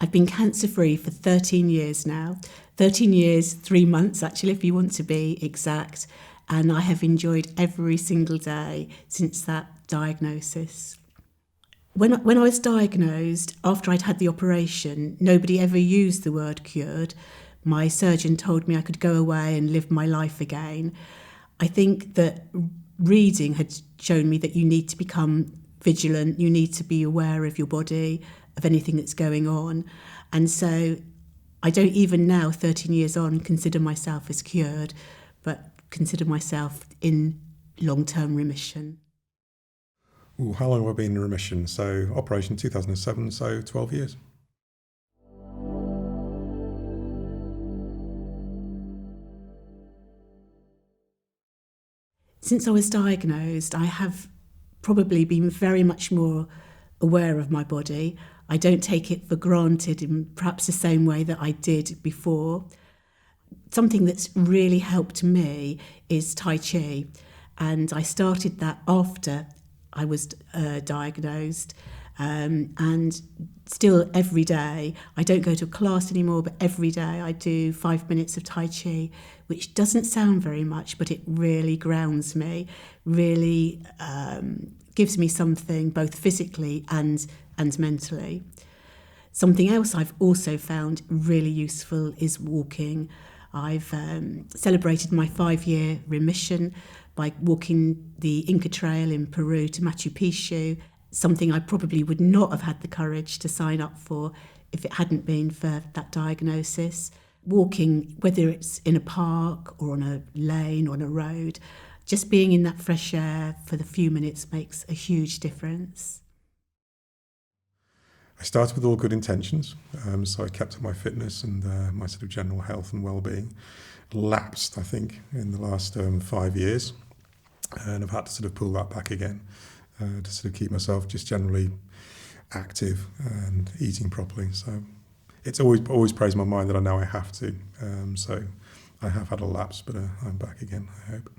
I've been cancer-free for 13 years now. 13 years, 3 months actually, if you want to be exact. And I have enjoyed every single day since that diagnosis. When I was diagnosed, after I'd had the operation, nobody ever used the word cured. My surgeon told me I could go away and live my life again. I think that reading had shown me that you need to become vigilant, you need to be aware of your body, of anything that's going on. And so I don't even now, 13 years on, consider myself as cured, but consider myself in long-term remission. Ooh, how long have I been in remission? So operation 2007, so 12 years. Since I was diagnosed, I have probably been very much more aware of my body. I don't take it for granted in perhaps the same way that I did before. Something that's really helped me is Tai Chi, and I started that after I was diagnosed, and still every day, I don't go to a class anymore, but every day I do 5 minutes of Tai Chi, which doesn't sound very much, but it really grounds me, really gives me something both physically and mentally. Something else I've also found really useful is walking. I've celebrated my 5-year remission by walking the Inca Trail in Peru to Machu Picchu, something I probably would not have had the courage to sign up for if it hadn't been for that diagnosis. Walking, whether it's in a park or on a lane or on a road, just being in that fresh air for the few minutes makes a huge difference. I started with all good intentions, so I kept up my fitness and my sort of general health and well-being. Lapsed, I think, in the last 5 years, and I've had to sort of pull that back again to sort of keep myself just generally active and eating properly. So it's always plays my mind that I know I have to. So I have had a lapse, but I'm back again, I hope.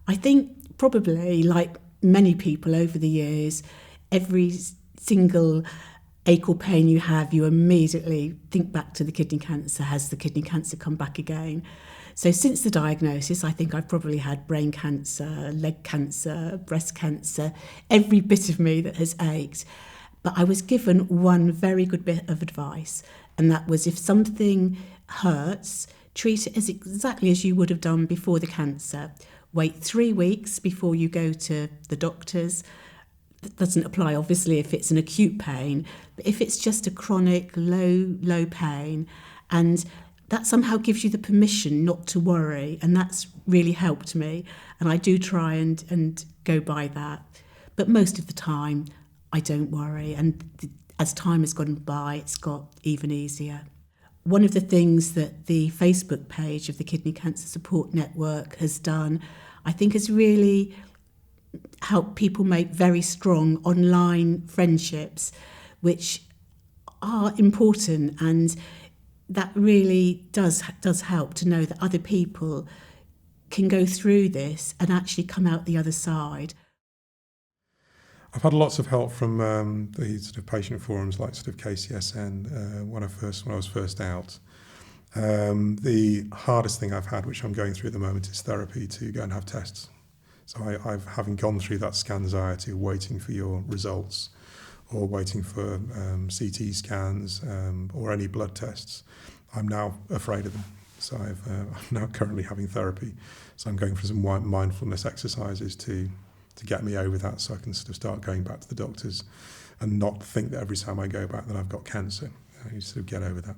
I think probably, like many people over the years, every single ache or pain you have, you immediately think back to the kidney cancer. Has the kidney cancer come back again? So since the diagnosis, I think I've probably had brain cancer, leg cancer, breast cancer, every bit of me that has ached. But I was given one very good bit of advice, and that was if something hurts, treat it as exactly as you would have done before the cancer. Wait 3 weeks before you go to the doctors. That doesn't apply, obviously, if it's an acute pain, but if it's just a chronic, low pain, and that somehow gives you the permission not to worry, and that's really helped me, and I do try and go by that. But most of the time, I don't worry, and as time has gone by, it's got even easier. One of the things that the Facebook page of the Kidney Cancer Support Network has done, I think, has really helped people make very strong online friendships, which are important, and that really does help to know that other people can go through this and actually come out the other side. I've had lots of help from the sort of patient forums like sort of KCSN when I was first out. The hardest thing I've had, which I'm going through at the moment, is therapy to go and have tests. So I've having gone through that scan anxiety, waiting for your results, or waiting for CT scans or any blood tests, I'm now afraid of them. So I'm now currently having therapy. So I'm going for some mindfulness exercises to get me over that, so I can sort of start going back to the doctors and not think that every time I go back that I've got cancer. I sort of get over that.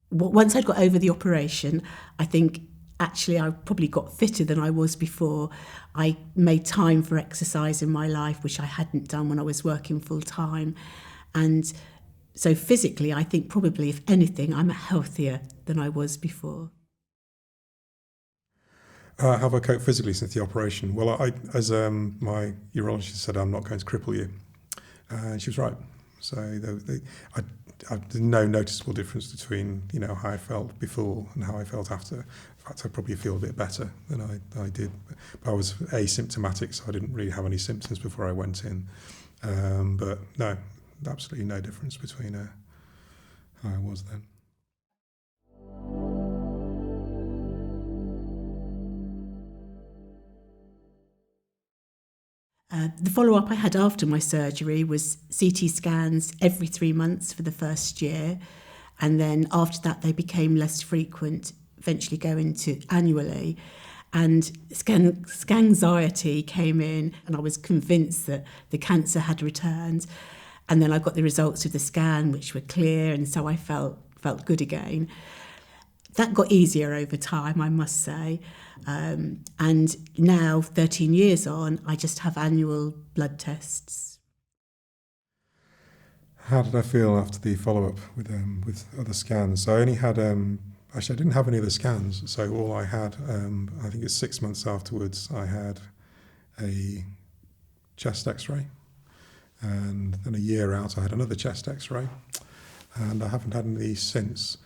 Once I'd got over the operation, I think actually I probably got fitter than I was before. I made time for exercise in my life, which I hadn't done when I was working full time. And so physically, I think probably, if anything, I'm healthier than I was before. How have I coped physically since the operation? Well, as my urologist said, I'm not going to cripple you. She was right. So there's no noticeable difference between how I felt before and how I felt after. In fact, I probably feel a bit better than I did. But I was asymptomatic, so I didn't really have any symptoms before I went in. But no, absolutely no difference between how I was then. The follow-up I had after my surgery was CT scans every 3 months for the first year, and then after that they became less frequent, eventually going to annually. And scanxiety came in, and I was convinced that the cancer had returned. And then I got the results of the scan, which were clear, and so I felt good again. That got easier over time, I must say. And now, 13 years on, I just have annual blood tests. How did I feel after the follow-up with other scans? So I only had, actually I didn't have any other scans. So all I had, I think it's 6 months afterwards, I had a chest x-ray. And then a year out, I had another chest x-ray. And I haven't had any since.